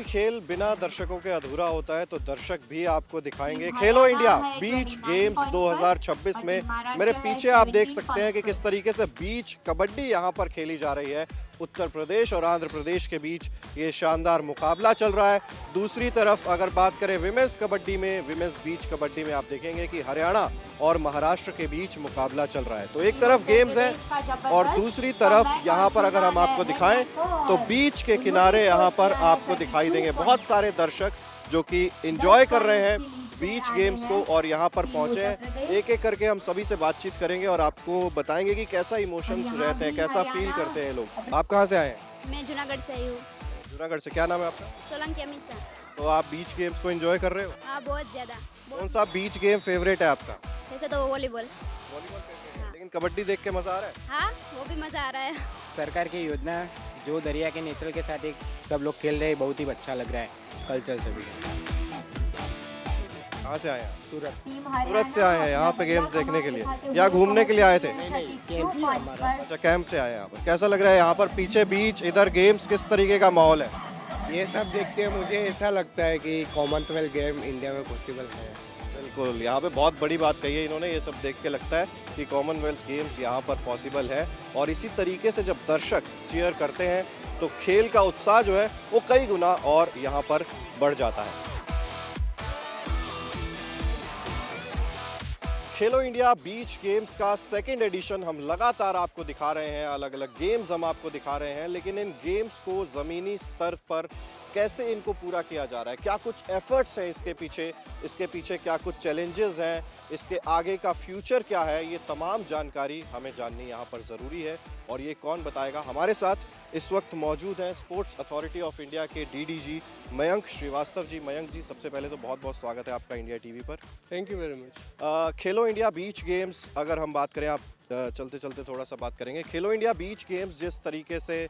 कोई खेल बिना दर्शकों के अधूरा होता है तो दर्शक भी आपको दिखाएंगे। खेलो इंडिया बीच गेम्स 2026 में मेरे पीछे आप देख सकते हैं कि किस तरीके से बीच कबड्डी यहाँ पर खेली जा रही है। उत्तर प्रदेश और आंध्र प्रदेश के बीच ये शानदार मुकाबला चल रहा है। दूसरी तरफ अगर बात करें विमेंस कबड्डी में, विमेंस बीच कबड्डी में आप देखेंगे कि हरियाणा और महाराष्ट्र के बीच मुकाबला चल रहा है। तो एक तरफ गेम्स हैं और दूसरी तरफ यहाँ पर अगर हम आपको दिखाएं तो बीच के किनारे यहाँ पर आपको दिखाई देंगे बहुत सारे दर्शक जो कि एंजॉय कर रहे हैं बीच गेम्स को और यहाँ पर पहुंचे हैं। एक एक करके हम सभी से बातचीत करेंगे और आपको बताएंगे कि कैसा इमोशंस रहते हैं, कैसा फील करते हैं लोग। आप कहाँ से आए हैं? मैं जूनागढ़ से आई हूँ। जूनागढ़ से। क्या नाम है आपका? सोलंकी अमित सर। तो आप बीच गेम्स को एंजॉय कर रहे हो? हाँ, बहुत ज़्यादा। कौन सा बीच गेम फेवरेट है आपका? वैसे तो वॉलीबॉल। वॉलीबॉल फेवरेट है, लेकिन कबड्डी देख के मजा आ रहा है? हाँ, वो भी मज़ा आ रहा है। सरकार की योजना जो दरिया के नेचर के साथ एक सब लोग खेल रहे हैं, बहुत ही अच्छा लग रहा है। कल्चर से भी। कहाँ से आए हैं? सूरत। सूरत से आए हैं यहाँ पे गेम्स देखने के लिए या घूमने के लिए आए थे? कैंप ही हमारा। अच्छा, कैंप से आए हैं यहाँ पर। कैसा लग रहा है यहाँ पर पीछे बीच, इधर गेम्स, किस तरीके का माहौल है? ये सब देखते हैं मुझे ऐसा लगता है कि कॉमनवेल्थ गेम इंडिया में पॉसिबल है। बिल्कुल, यहाँ पे बहुत बड़ी बात कही है इन्होंने। ये सब देख के लगता है कि कॉमनवेल्थ गेम्स यहाँ पर पॉसिबल है और इसी तरीके से जब दर्शक चीयर करते हैं तो खेल का उत्साह जो है वो कई गुना और यहाँ पर बढ़ जाता है। खेलो इंडिया बीच गेम्स का सेकेंड एडिशन हम लगातार आपको दिखा रहे हैं। अलग अलग गेम्स हम आपको दिखा रहे हैं, लेकिन इन गेम्स को ज़मीनी स्तर पर कैसे इनको पूरा किया जा रहा है, क्या कुछ एफर्ट्स हैं इसके पीछे क्या कुछ चैलेंजेस हैं, इसके आगे का फ्यूचर क्या है, ये तमाम जानकारी हमें जाननी यहाँ पर ज़रूरी है। और ये कौन बताएगा? हमारे साथ इस वक्त मौजूद हैं स्पोर्ट्स अथॉरिटी ऑफ इंडिया के डीडीजी मयंक श्रीवास्तव जी। मयंक जी, सबसे पहले तो बहुत बहुत स्वागत है आपका इंडिया टीवी पर। Thank you very much. Khelo India beach games अगर हम बात करें, आप चलते चलते थोड़ा सा बात करेंगे। खेलो इंडिया बीच गेम्स जिस तरीके से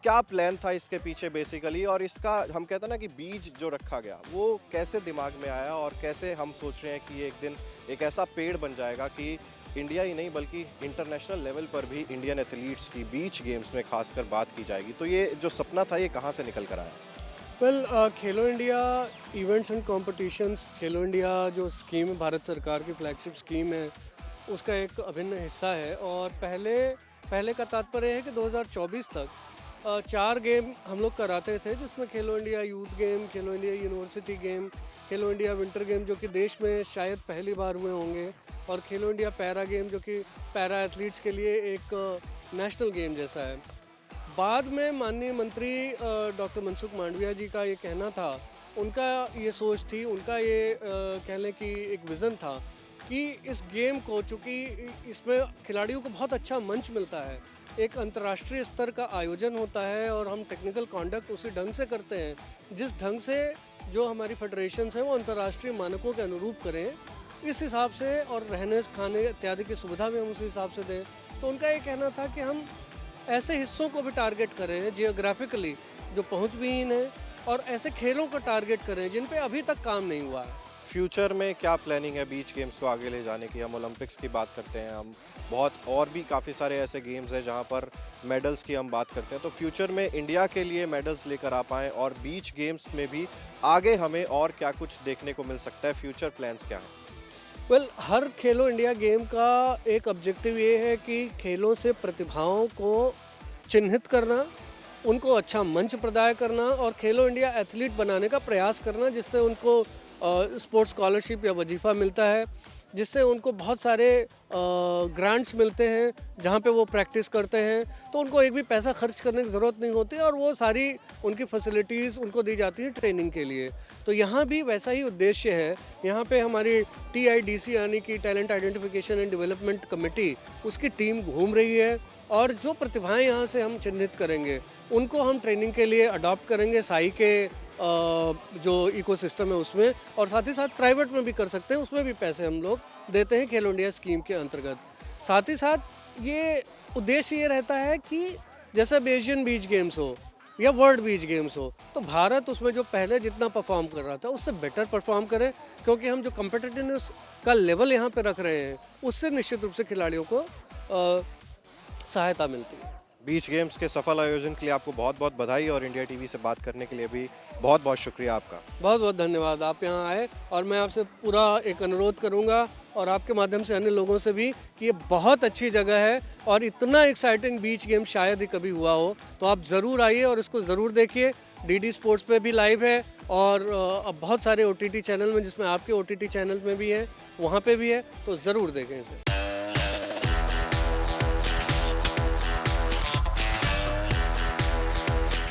क्या प्लान था इसके पीछे बेसिकली, और इसका हम कहते हैं ना कि बीज जो रखा गया वो कैसे दिमाग में आया और कैसे हम सोच रहे हैं कि एक दिन एक ऐसा पेड़ बन जाएगा कि इंडिया ही नहीं बल्कि इंटरनेशनल लेवल पर भी इंडियन एथलीट्स की बीच गेम्स में खासकर बात की जाएगी। तो ये जो सपना था ये कहाँ से निकल कर आया? Well, Khelo India events and competitions, Khelo India जो स्कीम है, भारत सरकार की फ्लैगशिप स्कीम है, उसका एक अभिन्न हिस्सा है। और पहले का तात्पर्य है कि 2024 तक 4 गेम हम लोग कराते थे, जिसमें खेलो इंडिया यूथ गेम, खेलो इंडिया यूनिवर्सिटी गेम, खेलो इंडिया विंटर गेम जो कि देश में शायद पहली बार हुए होंगे, और खेलो इंडिया पैरा गेम जो कि पैरा एथलीट्स के लिए एक नेशनल गेम जैसा है। बाद में माननीय मंत्री डॉक्टर मनसुख मांडविया जी का ये कहना था, उनका ये सोच थी, उनका ये कह लें कि एक विज़न था कि इस गेम को, चूँकि इसमें खिलाड़ियों को बहुत अच्छा मंच मिलता है, एक अंतर्राष्ट्रीय स्तर का आयोजन होता है और हम टेक्निकल कॉन्डक्ट उसी ढंग से करते हैं जिस ढंग से जो हमारी फेडरेशंस हैं वो अंतर्राष्ट्रीय मानकों के अनुरूप करें, इस हिसाब से, और रहने खाने इत्यादि की सुविधा भी हम उसी हिसाब से दें। तो उनका ये कहना था कि हम ऐसे हिस्सों को भी टारगेट करें जियोग्राफिकली जो पहुँचविहीन है, और ऐसे खेलों को टारगेट करें जिन पे अभी तक काम नहीं हुआ है। फ्यूचर में क्या प्लानिंग है बीच गेम्स को आगे ले जाने की? हम ओलंपिक्स की बात करते हैं, हम बहुत और भी काफ़ी सारे ऐसे गेम्स हैं जहां पर मेडल्स की हम बात करते हैं। तो फ्यूचर में इंडिया के लिए मेडल्स लेकर आ पाएँ और बीच गेम्स में भी आगे हमें और क्या कुछ देखने को मिल सकता है? फ्यूचर प्लान्स क्या हैं? वेल, हर खेलो इंडिया गेम का एक ऑब्जेक्टिव ये है कि खेलों से प्रतिभाओं को चिन्हित करना, उनको अच्छा मंच प्रदान करना और खेलो इंडिया एथलीट बनाने का प्रयास करना, जिससे उनको स्पोर्ट्स स्कॉलरशिप या वजीफ़ा मिलता है, जिससे उनको बहुत सारे ग्रांट्स मिलते हैं जहाँ पे वो प्रैक्टिस करते हैं, तो उनको एक भी पैसा खर्च करने की ज़रूरत नहीं होती और वो सारी उनकी फैसिलिटीज़ उनको दी जाती हैं ट्रेनिंग के लिए। तो यहाँ भी वैसा ही उद्देश्य है। यहाँ पे हमारी TIDC यानी कि talent identification and development committee, उसकी टीम घूम रही है और जो प्रतिभाएं यहाँ से हम चिन्हित करेंगे उनको हम ट्रेनिंग के लिए अडॉप्ट करेंगे साई के जो इकोसिस्टम है उसमें, और साथ ही साथ प्राइवेट में भी कर सकते हैं, उसमें भी पैसे हम लोग देते हैं खेलो इंडिया स्कीम के अंतर्गत। साथ ही साथ ये उद्देश्य ये रहता है कि जैसे एशियन बीच गेम्स हो या वर्ल्ड बीच गेम्स हो, तो भारत उसमें जो पहले जितना परफॉर्म कर रहा था उससे बेटर परफॉर्म करे, क्योंकि हम जो कम्पिटिटिवनेस का लेवल यहाँ पे रख रहे हैं उससे निश्चित रूप से खिलाड़ियों को सहायता मिलती है। बीच गेम्स के सफल आयोजन के लिए आपको बहुत बहुत बधाई और इंडिया टीवी से बात करने के लिए भी बहुत बहुत शुक्रिया आपका। बहुत बहुत धन्यवाद, आप यहाँ आए और मैं आपसे पूरा एक अनुरोध करूँगा और आपके माध्यम से अन्य लोगों से भी कि ये बहुत अच्छी जगह है और इतना एक्साइटिंग बीच गेम शायद ही कभी हुआ हो। तो आप ज़रूर आइए और इसको ज़रूर देखिए। डीडी स्पोर्ट्स पे भी लाइव है और अब बहुत सारे OTT चैनल में, जिसमें आपके OTT चैनल में भी है, वहाँ पे भी है, तो ज़रूर देखें इसे।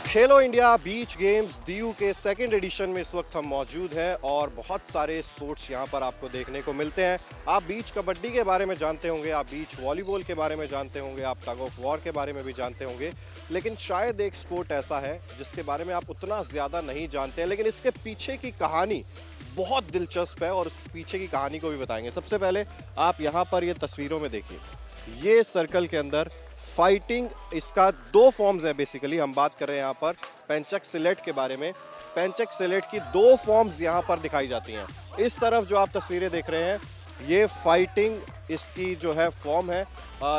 खेलो इंडिया बीच गेम्स दीव के सेकंड एडिशन में इस वक्त हम मौजूद हैं और बहुत सारे स्पोर्ट्स यहां पर आपको देखने को मिलते हैं। आप बीच कबड्डी के बारे में जानते होंगे, आप बीच वॉलीबॉल के बारे में जानते होंगे, आप टग ऑफ वॉर के बारे में भी जानते होंगे, लेकिन शायद एक स्पोर्ट ऐसा है जिसके बारे में आप उतना ज़्यादा नहीं जानते हैं, लेकिन इसके पीछे की कहानी बहुत दिलचस्प है और उस पीछे की कहानी को भी बताएंगे। सबसे पहले आप यहाँ पर ये तस्वीरों में देखिए, ये सर्कल के अंदर फाइटिंग, इसका 2 फॉर्म्स है। बेसिकली हम बात कर रहे हैं यहाँ पर पेंचक सिलेट के बारे में। पेंचक सिलेट की 2 फॉर्म्स यहाँ पर दिखाई जाती हैं। इस तरफ जो आप तस्वीरें देख रहे हैं ये फाइटिंग इसकी जो है फॉर्म है।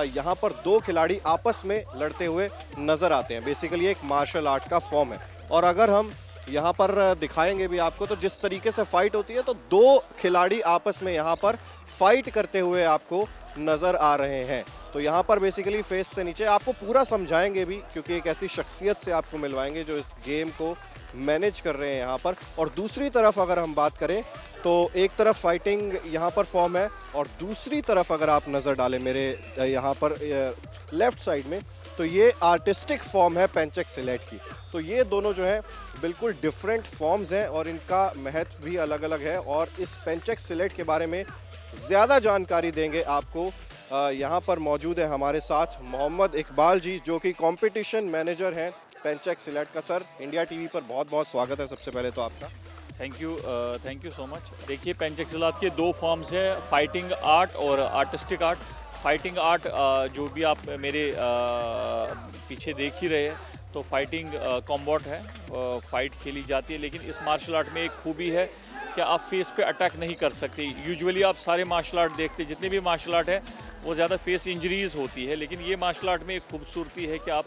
यहाँ पर 2 खिलाड़ी आपस में लड़ते हुए नजर आते हैं। बेसिकली एक मार्शल आर्ट का फॉर्म है और अगर हम यहाँ पर दिखाएंगे भी आपको तो जिस तरीके से फाइट होती है तो 2 खिलाड़ी आपस में यहाँ पर फाइट करते हुए आपको नजर आ रहे हैं। तो यहाँ पर बेसिकली फेस से नीचे आपको पूरा समझाएंगे भी, क्योंकि एक ऐसी शख्सियत से आपको मिलवाएंगे जो इस गेम को मैनेज कर रहे हैं यहाँ पर। और दूसरी तरफ अगर हम बात करें तो एक तरफ फाइटिंग यहाँ पर फॉर्म है और दूसरी तरफ अगर आप नज़र डालें मेरे यहाँ पर लेफ्ट साइड में तो ये आर्टिस्टिक फॉर्म है पेंचक सिलेट की। तो ये दोनों जो है बिल्कुल डिफरेंट फॉर्म्स हैं और इनका महत्व भी अलग अलग है। और इस पेंचक सिलेट के बारे में ज़्यादा जानकारी देंगे आपको। यहाँ पर मौजूद है हमारे साथ मोहम्मद इकबाल जी, जो कि कंपटीशन मैनेजर हैं पेंचक सिलेट का। सर, इंडिया टीवी पर बहुत बहुत स्वागत है सबसे पहले तो आपका। Thank you so much. देखिए, पेंचक सिलेट के 2 फॉर्म्स है, फाइटिंग आर्ट और आर्टिस्टिक आर्ट। फाइटिंग आर्ट जो भी आप मेरे पीछे देख ही रहे हैं, तो फाइटिंग कॉम्बैट है, फाइट खेली जाती है। लेकिन इस मार्शल आर्ट में एक खूबी है कि आप फेस पे अटैक नहीं कर सकते। यूजुअली आप सारे मार्शल आर्ट देखते, जितने भी मार्शल आर्ट है वो ज़्यादा फेस इंजरीज होती है, लेकिन ये मार्शल आर्ट में एक खूबसूरती है कि आप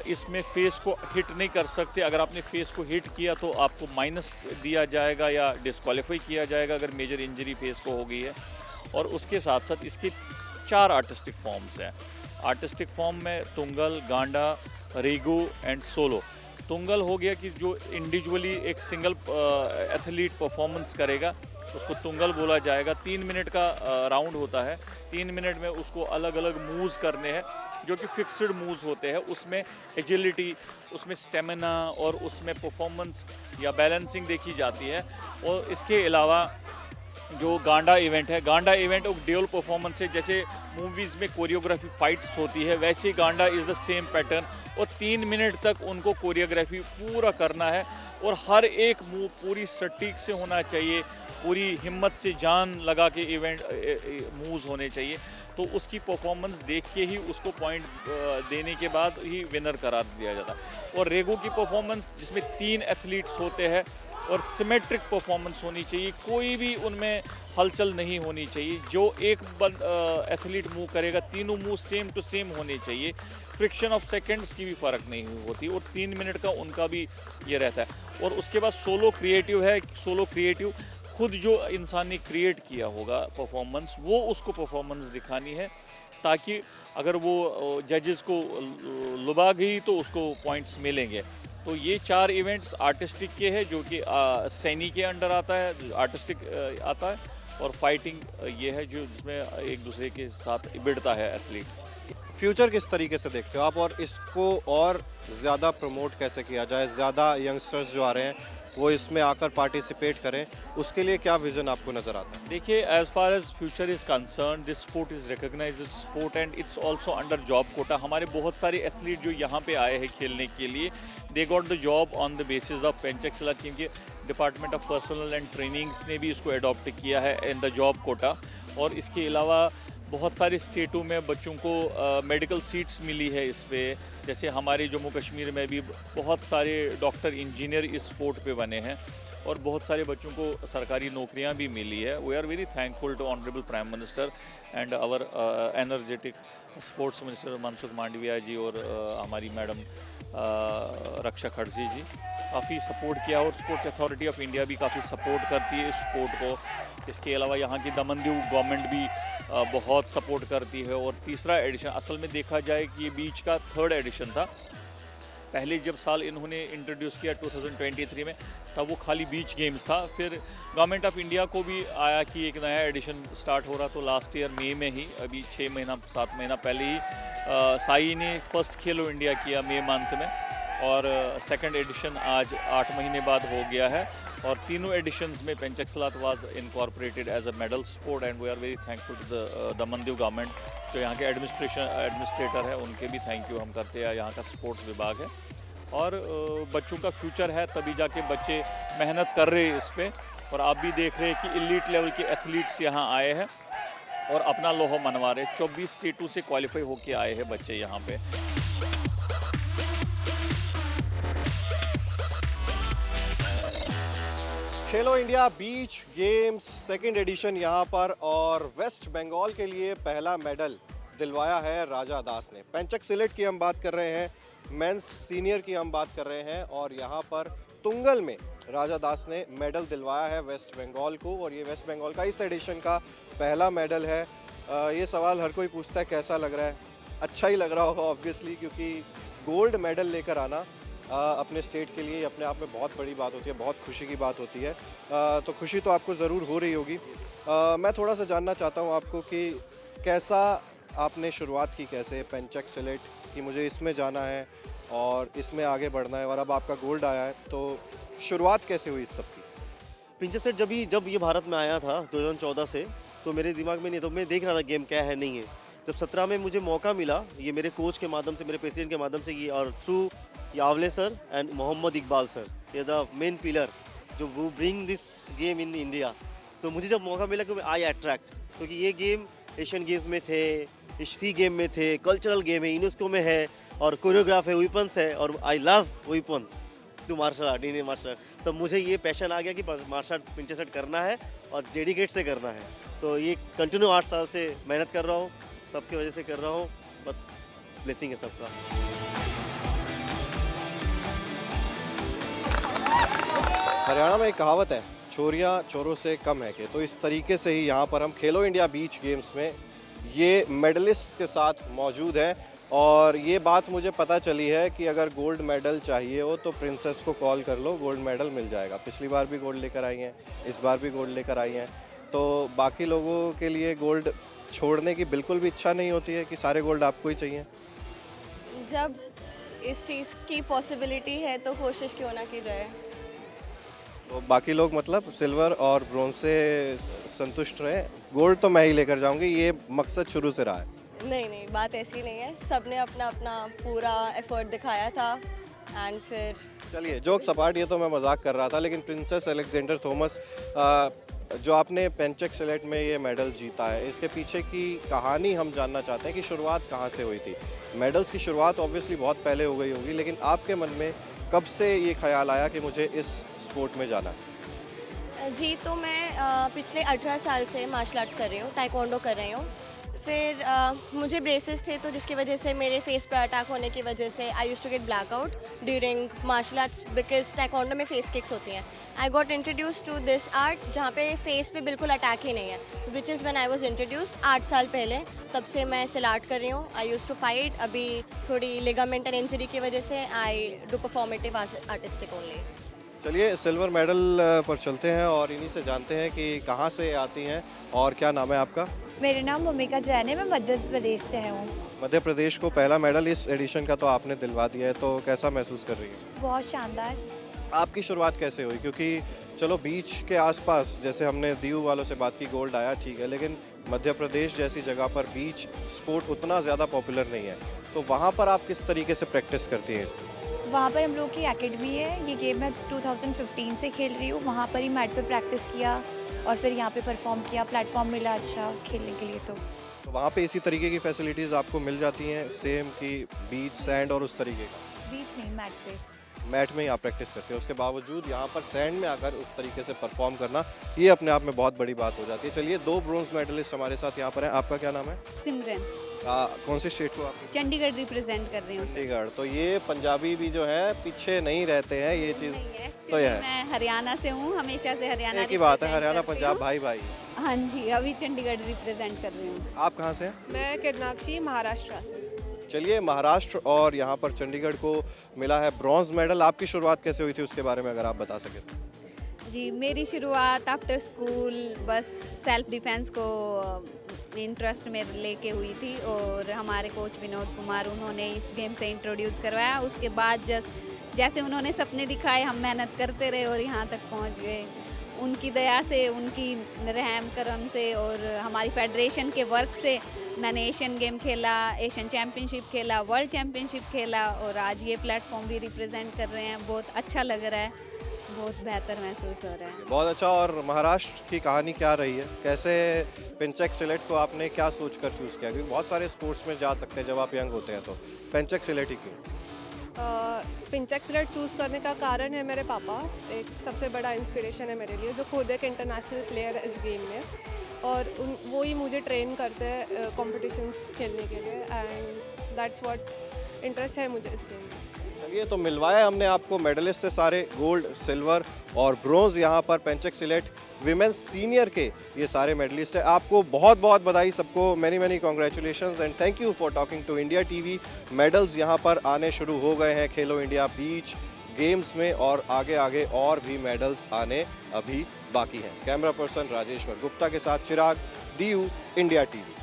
इसमें फेस को हिट नहीं कर सकते। अगर आपने फेस को हिट किया तो आपको माइनस दिया जाएगा या डिस्क्वालीफाई किया जाएगा अगर मेजर इंजरी फेस को हो गई है। और उसके साथ साथ इसके 4 आर्टिस्टिक फॉर्म्स हैं। आर्टिस्टिक फॉर्म में तुंगल, गांडा, रेगो एंड सोलो। तुंगल हो गया कि जो इंडिविजुअली एक सिंगल एथलीट परफॉर्मेंस करेगा, उसको तुंगल बोला जाएगा। 3 मिनट का राउंड होता है। 3 मिनट में उसको अलग अलग मूव्स करने हैं जो कि फिक्स्ड मूव्स होते हैं। उसमें एजिलिटी, उसमें स्टेमिना और उसमें परफॉर्मेंस या बैलेंसिंग देखी जाती है। और इसके अलावा जो गांडा इवेंट है, गांडा इवेंट एक ड्यूअल परफॉर्मेंस है। जैसे मूवीज़ में कोरियोग्राफी फाइट्स होती है, वैसे गांडा इज़ द सेम पैटर्न। और 3 मिनट तक उनको कोरियोग्राफी पूरा करना है और हर एक मूव पूरी सटीक से होना चाहिए, पूरी हिम्मत से जान लगा के इवेंट मूव्स होने चाहिए। तो उसकी परफॉर्मेंस देख के ही उसको पॉइंट देने के बाद ही विनर करार दिया जाता है। और रेगो की परफॉर्मेंस, जिसमें 3 एथलीट्स होते हैं और सिमेट्रिक परफॉर्मेंस होनी चाहिए, कोई भी उनमें हलचल नहीं होनी चाहिए। जो एक एथलीट मूव करेगा, तीनों मूव सेम टू सेम होने चाहिए। फ्रिक्शन ऑफ सेकंड्स की भी फ़र्क नहीं होती और 3 मिनट का उनका भी ये रहता है। और उसके बाद सोलो क्रिएटिव है। सोलो क्रिएटिव खुद जो इंसान ने क्रिएट किया होगा परफॉर्मेंस, वो उसको परफॉर्मेंस दिखानी है, ताकि अगर वो जजेस को लुभा गई तो उसको पॉइंट्स मिलेंगे। तो ये 4 इवेंट्स आर्टिस्टिक के हैं, जो कि सैनी के अंडर आता है, आर्टिस्टिक आता है। और फाइटिंग ये है जो जिसमें एक दूसरे के साथ भिड़ता है एथलीट। फ्यूचर किस तरीके से देखते हो आप और इसको और ज़्यादा प्रमोट कैसे किया जाए, ज़्यादा यंगस्टर्स जो आ रहे हैं वो इसमें आकर पार्टिसिपेट करें, उसके लिए क्या विज़न आपको नज़र आता है? देखिए, as far as future is concern, this sport is recognised sport and it's also under job quota. हमारे बहुत सारे एथलीट जो यहाँ पे आए हैं खेलने के लिए, they got the job on the basis of pencak silat, क्योंकि department of personnel and trainings ने भी इसको अडॉप्ट किया है इन द जॉब कोटा। और इसके अलावा बहुत सारे स्टेटों में बच्चों को मेडिकल सीट्स मिली है इस पे। जैसे हमारे जम्मू कश्मीर में भी बहुत सारे डॉक्टर इंजीनियर इस स्पोर्ट पे बने हैं। और बहुत सारे बच्चों को सरकारी नौकरियां भी मिली है। We are very thankful to honourable prime minister and our energetic sports minister Mansukh Mandaviya ji और हमारी मैडम रक्षा खड़से जी काफ़ी सपोर्ट किया, और स्पोर्ट्स अथॉरिटी ऑफ इंडिया भी काफ़ी सपोर्ट करती है इस स्पोर्ट को। इसके अलावा यहाँ की दमन दीव गवर्नमेंट भी बहुत सपोर्ट करती है। और तीसरा एडिशन, असल में देखा जाए कि ये बीच का 3rd एडिशन था। पहले जब साल इन्होंने इंट्रोड्यूस किया 2023 में, तब वो खाली बीच गेम्स था। फिर गवर्नमेंट ऑफ इंडिया को भी आया कि एक नया एडिशन स्टार्ट हो रहा, तो लास्ट ईयर मई में ही, अभी 7 महीना पहले ही साई ने फर्स्ट खेलो इंडिया किया मई मंथ में, और 2nd एडिशन आज 8 महीने बाद हो गया है। और तीनों एडिशंस में pencak silat was incorporated as a medal sport and we are very thankful to the Daman Diu government. जो यहाँ के एडमिनिस्ट्रेटर है उनके भी थैंक यू हम करते हैं, यहाँ का स्पोर्ट्स विभाग है। और बच्चों का फ्यूचर है, तभी जाके बच्चे मेहनत कर रहे हैं इस पर। और आप भी देख रहे हैं कि एलीट लेवल के एथलीट्स यहाँ आए हैं और अपना लोहा मनवा रहे। 24 स्टेटों से क्वालिफाई होके आए हैं बच्चे यहाँ पे। खेलो India beach games 2nd addition यहाँ पर, और वेस्ट बंगाल के लिए पहला मेडल दिलवाया है राजा दास ने। पेंचक सिलेट की हम बात कर रहे हैं, मेंस सीनियर की हम बात कर रहे हैं, और यहाँ पर तुंगल में राजा दास ने मेडल दिलवाया है वेस्ट बंगाल को। और ये वेस्ट बंगाल का इस एडिशन का पहला मेडल है। ये सवाल हर कोई पूछता है कैसा लग रहा है। अच्छा ही लग रहा होगा ऑब्वियसली, क्योंकि गोल्ड मेडल लेकर आना अपने स्टेट के लिए अपने आप में बहुत बड़ी बात होती है, बहुत खुशी की बात होती है। तो खुशी तो आपको ज़रूर हो रही होगी। मैं थोड़ा सा जानना चाहता हूँ आपको कि कैसा आपने शुरुआत की, कैसे पेंचक सिलेट कि मुझे इसमें जाना है और इसमें आगे बढ़ना है, और अब आपका गोल्ड आया है, तो शुरुआत कैसे हुई इस सब की? पिंचर सेट जब ये भारत में आया था 2014 से, तो मेरे दिमाग में नहीं, तो मैं देख रहा था गेम क्या है नहीं है। जब 17 में मुझे मौका मिला, ये मेरे कोच के माध्यम से, मेरे प्रेसिडेंट के माध्यम से, ये और through Yawale sir and Mohammad Iqbal sir, ये द मेन पिलर जो वो bring this game in India. तो मुझे जब मौका मिला कि मैं आई अट्रैक्ट, क्योंकि ये गेम एशियन गेम्स में थे, सी गेम में थे, कल्चरल गेम है, यूनेस्को में है, और कोरियोग्राफ है, वेपन्स है, और I love weapons to martial art, Indian martial art. तो मुझे ये पैशन आ गया कि मार्शल आर्ट पिंचर सेट करना है और डेडिकेट से करना है। तो ये कंटिन्यू 8 साल से मेहनत कर रहा हूँ, सबकी वजह से कर रहा हूँ, बस ब्लेसिंग है सबका। हरियाणा में एक कहावत है, चोरियां चोरों से कम है के। तो इस तरीके से ही यहाँ पर हम खेलो इंडिया बीच गेम्स में ये मेडलिस्ट के साथ मौजूद हैं। और ये बात मुझे पता चली है कि अगर गोल्ड मेडल चाहिए हो तो प्रिंसेस को कॉल कर लो, गोल्ड मेडल मिल जाएगा। पिछली बार भी गोल्ड लेकर आई हैं, इस बार भी गोल्ड लेकर आई हैं। तो बाकी लोगों के लिए गोल्ड छोड़ने की बिल्कुल भी इच्छा नहीं होती है कि सारे गोल्ड आपको ही चाहिए? जब इस चीज़ की पॉसिबिलिटी है तो कोशिश क्यों ना की जाए। तो बाकी लोग मतलब सिल्वर और ब्रोंज से संतुष्ट रहे, गोल्ड तो मैं ही लेकर जाऊंगी, ये मकसद शुरू से रहा है। नहीं, बात ऐसी नहीं है, सबने अपना अपना पूरा एफर्ट दिखाया था। एंड फिर चलिए जोक सपाट, ये तो मैं मजाक कर रहा था, लेकिन प्रिंसेस अलेक्जेंडर थॉमस जो आपने पेंचक सिलेट में ये मेडल जीता है, इसके पीछे की कहानी हम जानना चाहते हैं कि शुरुआत कहाँ से हुई थी। मेडल्स की शुरुआत ऑब्वियसली बहुत पहले हो गई होगी, लेकिन आपके मन में कब से ये ख्याल आया कि मुझे इस स्पोर्ट में जाना है? जी, तो मैं पिछले 18 साल से मार्शल आर्ट्स कर रही हूँ, टाइकोंडो कर रही हूँ। फिर मुझे ब्रेसेस थे, तो जिसकी वजह से मेरे फेस पे अटैक होने की वजह से I used to get blackout during martial arts, because taekwondo में फेस किक्स होती हैं। I got introduce to this art जहाँ पे फेस पे बिल्कुल अटैक ही नहीं है, which is when I was introduce 8 साल पहले। तब से मैं सिलाट कर रही हूँ। आई यूज्ड टू फाइट, अभी थोड़ी लिगामेंट एंड इंजरी की वजह से I do performative artistic only. चलिए सिल्वर मेडल पर चलते हैं और इन्हीं से जानते हैं कि कहाँ से आती हैं और क्या नाम है आपका? मेरा नाम भूमिका जैन है, मैं मध्य प्रदेश से हूँ। मध्य प्रदेश को पहला मेडल इस एडिशन का तो आपने दिलवा दिया है, तो कैसा महसूस कर रही है? बहुत शानदार। आपकी शुरुआत कैसे हुई? क्योंकि चलो बीच के आसपास, जैसे हमने दीव वालों से बात की, गोल्ड आया ठीक है, लेकिन मध्य प्रदेश जैसी जगह पर बीच स्पोर्ट उतना ज़्यादा पॉपुलर नहीं है, तो वहाँ पर आप किस तरीके से प्रैक्टिस करती हैं? वहाँ पर हम लोग की एकेडमी है, ये गेम मैं 2015 से खेल रही हूँ। वहाँ पर ही मैट पे प्रैक्टिस किया और फिर यहाँ पे परफॉर्म किया, प्लेटफॉर्म मिला अच्छा खेलने के लिए। तो वहाँ पे इसी तरीके की फैसिलिटीज़ आपको मिल जाती हैं सेम कि बीच, सैंड और उस तरीके का? बीच नहीं, मैट पे। मैट में ही आप प्रैक्टिस करते हैं, उसके बावजूद यहाँ पर सैंड में आकर उस तरीके से परफॉर्म करना, ये अपने आप में बहुत बड़ी बात हो जाती है। चलिए 2 ब्रोंज मेडलिस्ट हमारे साथ यहाँ पर हैं। आपका क्या नाम है? सिमरन कौन से स्टेट को आप? चंडीगढ़ रिप्रेजेंट कर रही हूँ चंडीगढ़। तो ये पंजाबी भी जो है पीछे नहीं रहते हैं, ये चीज़ तो ये है। मैं हरियाणा से हूँ, हमेशा से हरियाणा एक ही बात है, represent हरियाणा करती पंजाब हूँ। भाई भाई। हाँ जी, अभी चंडीगढ़ रिप्रेजेंट कर रही हूँ। आप कहाँ से हैं? मैं किरनाक्षी महाराष्ट्र से। चलिए, महाराष्ट्र और यहाँ पर चंडीगढ़ को मिला है ब्रॉन्ज मेडल। आपकी शुरुआत कैसे हुई थी उसके बारे में अगर आप बता सकें तो। जी, मेरी शुरुआत after school bus self defence को इंटरेस्ट में लेके हुई थी और हमारे कोच विनोद कुमार उन्होंने इस गेम से इंट्रोड्यूस करवाया। उसके बाद जैसे उन्होंने सपने दिखाए हम मेहनत करते रहे और यहाँ तक पहुँच गए। उनकी दया से, उनकी रहम करम से और हमारी फेडरेशन के वर्क से मैंने एशियन गेम खेला, एशियन चैम्पियनशिप खेला, वर्ल्ड चैम्पियनशिप खेला और आज ये प्लेटफॉर्म भी रिप्रेजेंट कर रहे हैं। बहुत अच्छा लग रहा है, बहुत बेहतर महसूस हो रहा है। बहुत अच्छा। और महाराष्ट्र की कहानी क्या रही है? कैसे पेंचेक सिलेट को आपने क्या सोच कर चूज़ किया? क्योंकि बहुत सारे स्पोर्ट्स में जा सकते हैं जब आप यंग होते हैं, तो पेंचेक सिलेट ही क्यों? पिंचेक सिलेट चूज़ करने का कारण है मेरे पापा। एक सबसे बड़ा इंस्पिरेशन है मेरे लिए, जो खुद एक इंटरनेशनल प्लेयर है इस गेम में, और वो ही मुझे ट्रेन करते हैं कॉम्पिटिशन्स खेलने के लिए, एंड दैट्स व्हाट इंटरेस्ट है मुझे इस गेम में। चलिए, तो मिलवाया हमने आपको मेडलिस्ट से सारे गोल्ड, सिल्वर और ब्रोंज। यहाँ पर पेंचेक सिलेट विमेंस सीनियर के ये सारे मेडलिस्ट हैं। आपको बहुत बहुत बधाई, सबको many congratulations and thank you for talking to India TV. Medals यहाँ पर आने शुरू हो गए हैं खेलो इंडिया बीच गेम्स में, और आगे आगे और भी मेडल्स आने अभी बाकी हैं। कैमरा पर्सन राजेश्वर गुप्ता के साथ चिराग, DU इंडिया टीवी।